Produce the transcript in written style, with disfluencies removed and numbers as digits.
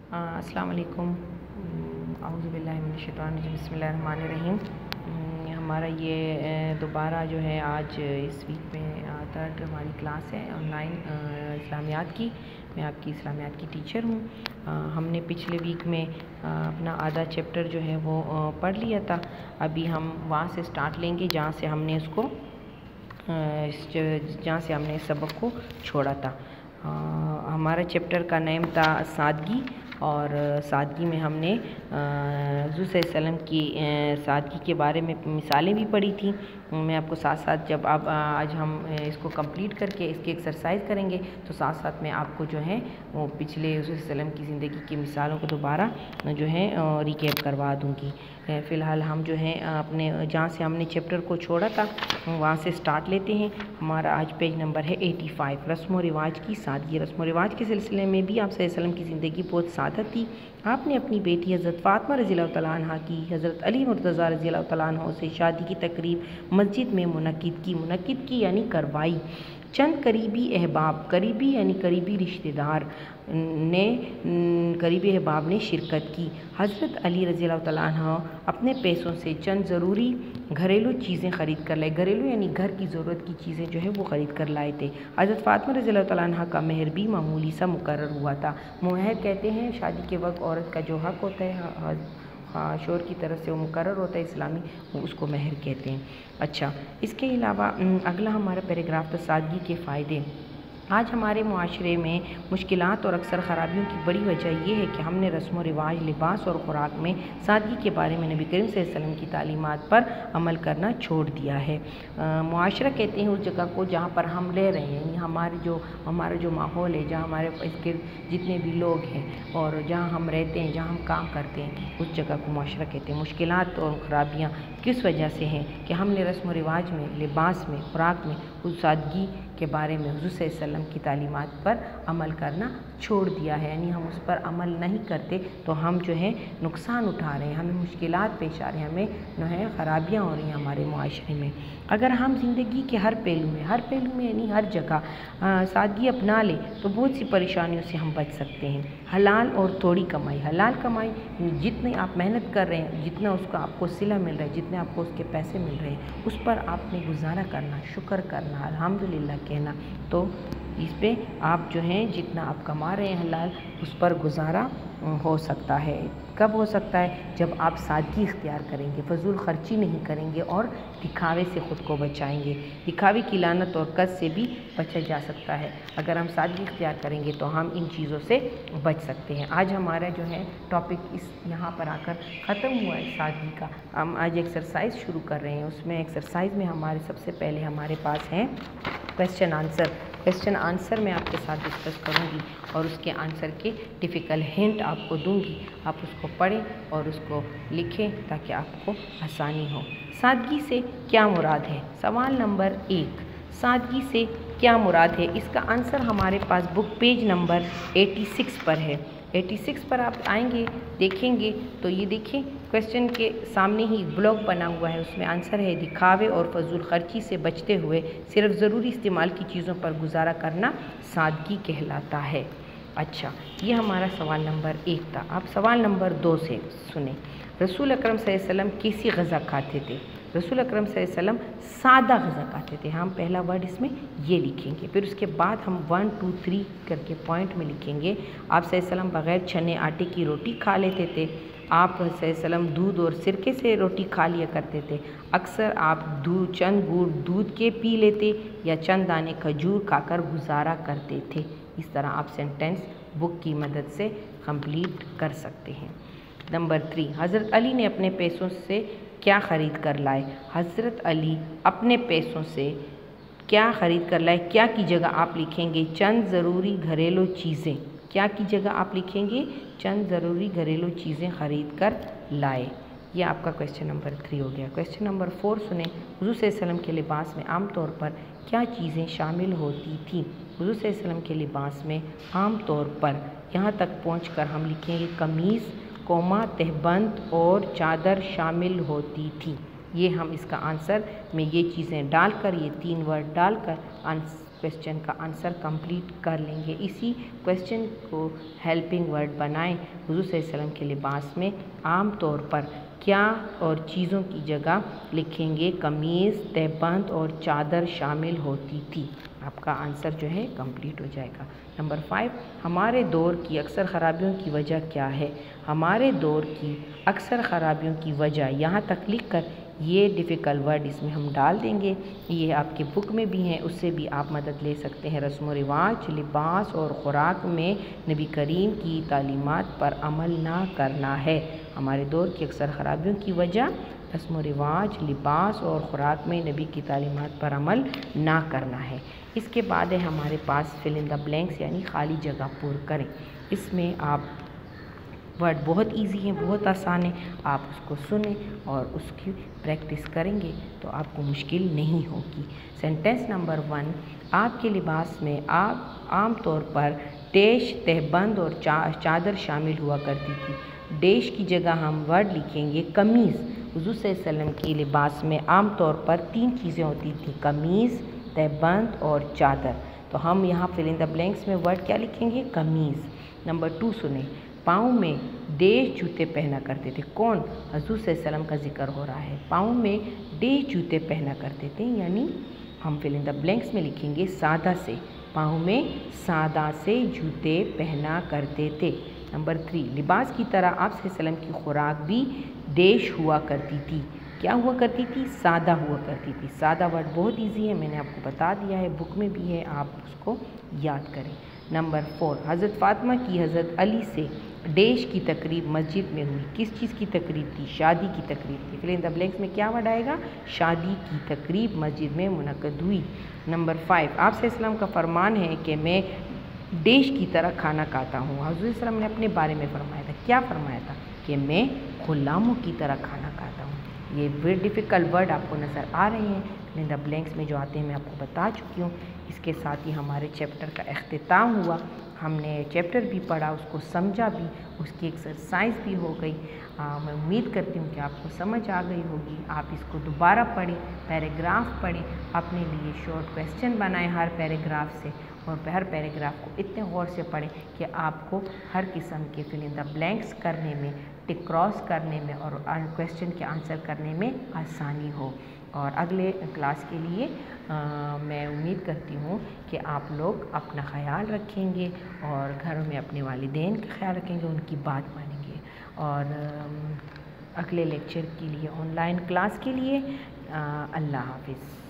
अस्सलाम वालेकुम। औज़ु बिल्लाहि मिनश शैतानिर रजीम, बिस्मिल्लाहिर्रहमानिर्रहीम। हमारा ये दोबारा जो है आज इस वीक में थर्ड हमारी क्लास है ऑनलाइन इस्लामियात की। मैं आपकी इस्लामियात की टीचर हूँ। हमने पिछले वीक में अपना आधा चैप्टर जो है वो पढ़ लिया था। अभी हम वहाँ से स्टार्ट लेंगे जहाँ से हमने इसको जहाँ से हमने इस सबक को छोड़ा था। हमारा चैप्टर का नेम था सादगी, और सादगी में हमने हुज़ूर सल्लल्लाहु अलैहि वसल्लम की सादगी के बारे में मिसालें भी पढ़ी थी। मैं आपको साथ साथ जब आप आज हम इसको कंप्लीट करके इसकी एक्सरसाइज करेंगे तो साथ साथ में आपको जो है वो पिछले हुज़ूर सल्लल्लाहु अलैहि वसल्लम की ज़िंदगी की मिसालों को दोबारा जो है रिकैप करवा दूँगी। फ़िलहाल हम जो है अपने जहाँ से हमने चैप्टर को छोड़ा था वहाँ से स्टार्ट लेते हैं। हमारा आज पेज नंबर है 85, रस्म व रिवाज की सादगी। रस्म व रिवाज के सिलसिले में भी आप सल्लल्लाहु अलैहि वसल्लम की ज़िंदगी बहुत सादा थी। आपने अपनी बेटी हज़रत फ़ातिमा रज़ियल्लाहु तआला अन्हा की हज़रत अली मुर्तज़ा रज़ियल्लाहु तआला अन्हु से शादी की तकरीब मस्जिद में मुनक्किद की यानी करवाई। चंद करीबी अहबाब, करीबी यानी करीबी रिश्तेदार करीबी अहबाब ने शिरकत की। हज़रत अली रज़ियल्लाहु तआला अन्हु अपने पैसों से चंद ज़रूरी घरेलू चीज़ें ख़रीद कर लाए। घरेलू यानी घर की ज़रूरत की चीज़ें जो है वो ख़रीद कर लाए थे। हज़रत फ़ातिमा रज़ियल्लाहु तआला अन्हा का मेहर भी मामूली सा मुकर्रर हुआ था। मुहर कहते हैं शादी के वक्त औरत का जो हक़ होता है शोहर की तरफ से वो मुकर्रर होता है इस्लामी, वो उसको मेहर कहते हैं। अच्छा, इसके अलावा अगला हमारा पैराग्राफ था सादगी के फ़ायदे। आज हमारे मुआशरे में मुश्किलात और अक्सर ख़राबियों की बड़ी वजह यह है कि हमने रस्म व रिवाज, लिबास और ख़ुराक में सादगी के बारे में नबी करीम सल्लल्लाहु अलैहि वसल्लम की तालीमात पर अमल करना छोड़ दिया है। मुआशरा कहते हैं उस जगह को जहाँ पर हम रह रहे हैं, यानी हमारा जो माहौल है, जहाँ हमारे इसके जितने भी लोग हैं और जहाँ हम रहते हैं, जहाँ हम काम करते हैं, उस जगह को मुआशरा कहते हैं। मुश्किलात और ख़राबियाँ किस वजह से हैं कि हमने रस्म व रिवाज में, लिबास में, ख़ुराक में उस सादगी के बारे में हुज़ूर सल्लल्लाहु अलैहि वसल्लम की तालीमात पर अमल करना छोड़ दिया है, यानी हम उस पर अमल नहीं करते तो हम जो है नुकसान उठा रहे हैं, हमें मुश्किलात पेश आ रही हैं, हमें जो है ख़राबियाँ हो रही हैं हमारे मुआशरे में। अगर हम ज़िंदगी के हर पहलू में यानी हर जगह सादगी अपना लें तो बहुत सी परेशानियों से हम बच सकते हैं। हलाल और थोड़ी कमाई, हलाल कमाई जितनी आप मेहनत कर रहे हैं, जितना उसका आपको सिला मिल रहा है, जितने आपको उसके पैसे मिल रहे हैं, उस पर आपने गुजारा करना, शुक्र करना, अल्हम्दुलिल्लाह कहना। तो इस पे आप जो हैं जितना आप कमा रहे हैं हलाल, उस पर गुजारा हो सकता है। कब हो सकता है? जब आप सादगी इख्तियार करेंगे, फजूल खर्ची नहीं करेंगे और दिखावे से ख़ुद को बचाएंगे। दिखावे की लानत और कद से भी बचा जा सकता है। अगर हम सादगी इख्तियार करेंगे तो हम इन चीज़ों से बच सकते हैं। आज हमारा जो है टॉपिक इस यहाँ पर आकर ख़त्म हुआ है सादगी का। हम आज एक्सरसाइज शुरू कर रहे हैं। उसमें एक्सरसाइज में हमारे सबसे पहले हमारे पास हैं क्वेश्चन आंसर मैं आपके साथ डिस्कस करूंगी और उसके आंसर के टिपिकल हिंट आपको दूंगी। आप उसको पढ़ें और उसको लिखें ताकि आपको आसानी हो। सादगी से क्या मुराद है? सवाल नंबर 1, सादगी से क्या मुराद है? इसका आंसर हमारे पास बुक पेज नंबर 86 पर है। 86 पर आप आएंगे, देखेंगे तो ये देखें क्वेश्चन के सामने ही ब्लॉग बना हुआ है, उसमें आंसर है दिखावे और फजूल खर्ची से बचते हुए सिर्फ ज़रूरी इस्तेमाल की चीज़ों पर गुजारा करना सादगी कहलाता है। अच्छा, ये हमारा सवाल नंबर 1 था। आप सवाल नंबर 2 से सुने। रसूल अकरम सल्लल्लाहु अलैहि वसल्लम कैसी गज़ा खाते थे? रसूल अकरम सल्लल्लाहु अलैहि वसल्लम सादा गज़ा खाते थे। हम पहला वर्ड इसमें ये लिखेंगे, फिर उसके बाद हम 1 2 3 करके पॉइंट में लिखेंगे। आप सल्लल्लाहु अलैहि वसल्लम बग़ैर छने आटे की रोटी खा लेते थे। आप सल्लल्लाहु अलैहि वसल्लम दूध और सिरके से रोटी खा लिया करते थे। अक्सर आप चंद गुड़ दूध के पी लेते या चंद दाने खजूर खाकर गुजारा करते थे। इस तरह आप सेंटेंस बुक की मदद से कंप्लीट कर सकते हैं। नंबर 3, हज़रत अली ने अपने पैसों से क्या ख़रीद कर लाए? हज़रत अली अपने पैसों से क्या ख़रीद कर लाए? क्या की जगह आप लिखेंगे चंद ज़रूरी घरेलू चीज़ें। क्या की जगह आप लिखेंगे चंद ज़रूरी घरेलू चीज़ें ख़रीद कर लाए। ये आपका क्वेश्चन नंबर 3 हो गया। क्वेश्चन नंबर 4 सुने। हुज़ूर सल्लल्लाहु अलैहि वसल्लम के लिबास में आम तौर पर क्या चीज़ें शामिल होती थीं? हुज़ूर सल्लल्लाहु अलैहि वसल्लम के लिबास में आम तौर पर, यहाँ तक पहुँचकर हम लिखेंगे कमीज़, तहबंद और चादर शामिल होती थी। ये हम इसका आंसर में ये चीज़ें डालकर, ये 3 वर्ड डालकर क्वेश्चन का आंसर कंप्लीट कर लेंगे। इसी क्वेश्चन को हेल्पिंग वर्ड बनाएं। हुज़ूर सल्लल्लाहु अलैहि वसल्लम के लिबास में आम तौर पर क्या और चीज़ों की जगह लिखेंगे कमीज़, तहबंद और चादर शामिल होती थी। आपका आंसर जो है कंप्लीट हो जाएगा। नंबर 5, हमारे दौर की अक्सर ख़राबियों की वजह क्या है। हमारे दौर की अक्सर ख़राबियों की वजह यहाँ तक लिख कर ये डिफ़िकल्ट वर्ड इसमें हम डाल देंगे। ये आपके बुक में भी हैं, उससे भी आप मदद ले सकते हैं। रस्म व रिवाज, लिबास और ख़ुराक में नबी करीम की तालीमात पर अमल ना करना है। हमारे दौर की अक्सर ख़राबियों की वजह रस्म व रिवाज, लिबास और ख़ुराक में नबी की तालीमात पर अमल ना करना है। इसके बाद है हमारे पास फिल इन द ब्लैंक्स यानी खाली जगह पूर करें। इसमें आप वर्ड बहुत इजी है, बहुत आसान है, आप उसको सुने और उसकी प्रैक्टिस करेंगे तो आपको मुश्किल नहीं होगी। सेंटेंस नंबर 1, आपके लिबास में आप आम तौर पर डैश, तहबंद और चादर शामिल हुआ करती थी। डैश की जगह हम वर्ड लिखेंगे कमीज़। हुज़ूर सल्लल्लाहु अलैहि वसल्लम के लिबास में आम तौर पर 3 चीज़ें होती थी, कमीज़, तहबंद और चादर। तो हम यहाँ फिल इन द ब्लैंक्स में वर्ड क्या लिखेंगे, कमीज़। नंबर 2 सुने, पाँव में डैश जूते पहना करते थे। कौन, हुज़ूर सल्लल्लाहु अलैहि वसल्लम का जिक्र हो रहा है। पाँव में डैश जूते पहना करते थे, यानी हम फिल इन द ब्लैंक्स में लिखेंगे सादा से। पाँव में सादा से जूते पहना करते थे। नंबर 3, लिबास की तरह आप सल्लल्लाहु अलैहि वसल्लम की खुराक भी डैश हुआ करती थी। क्या हुआ करती थी, सादा हुआ करती थी। सादा वर्ड बहुत इजी है, मैंने आपको बता दिया है, बुक में भी है, आप उसको याद करें। नंबर 4, हज़रत फ़ातिमा की हज़रत अली से डैश की तकरीब मस्जिद में हुई। किस चीज़ की तकरीब थी, शादी की तकरीब थी। फिल इन द ब्लैंक्स में क्या वर्ड आएगा, शादी की तकरीब मस्जिद में मुनक़्क़द हुई। नंबर 5, आप सल्लल्लाहु अलैहि वसल्लम का फरमान है कि मैं डैश की तरह खाना खाता हूँ। हुज़ूर सल्लल्लाहु अलैहि वसल्लम ने अपने बारे में फरमाया था, क्या फरमाया था, कि मैं ग़ुलामों की तरह खाना खाता हूँ। ये वेरी डिफ़िकल्ट वर्ड आपको नज़र आ रहे हैं, फिल इन द ब्लैंक्स में जो आते हैं मैं आपको बता चुकी हूँ। इसके साथ ही हमारे चैप्टर का अख्तिताम हुआ। हमने चैप्टर भी पढ़ा, उसको समझा भी, उसकी एक्सरसाइज भी हो गई। मैं उम्मीद करती हूँ कि आपको समझ आ गई होगी। आप इसको दोबारा पढ़ें, पैराग्राफ पढ़ें, अपने लिए शॉर्ट क्वेश्चन बनाएं हर पैराग्राफ से, और हर पैराग्राफ को इतने गौर से पढ़ें कि आपको हर किस्म के फिल इन द ब्लैंक्स करने में, टिक क्रॉस करने में और क्वेश्चन के आंसर करने में आसानी हो। और अगले क्लास के लिए मैं उम्मीद करती हूँ कि आप लोग अपना ख्याल रखेंगे और घरों में अपने वालिदैन का ख्याल रखेंगे, उनकी बात मानेंगे। और अगले लेक्चर के लिए, ऑनलाइन क्लास के लिए अल्लाह हाफ़िज़।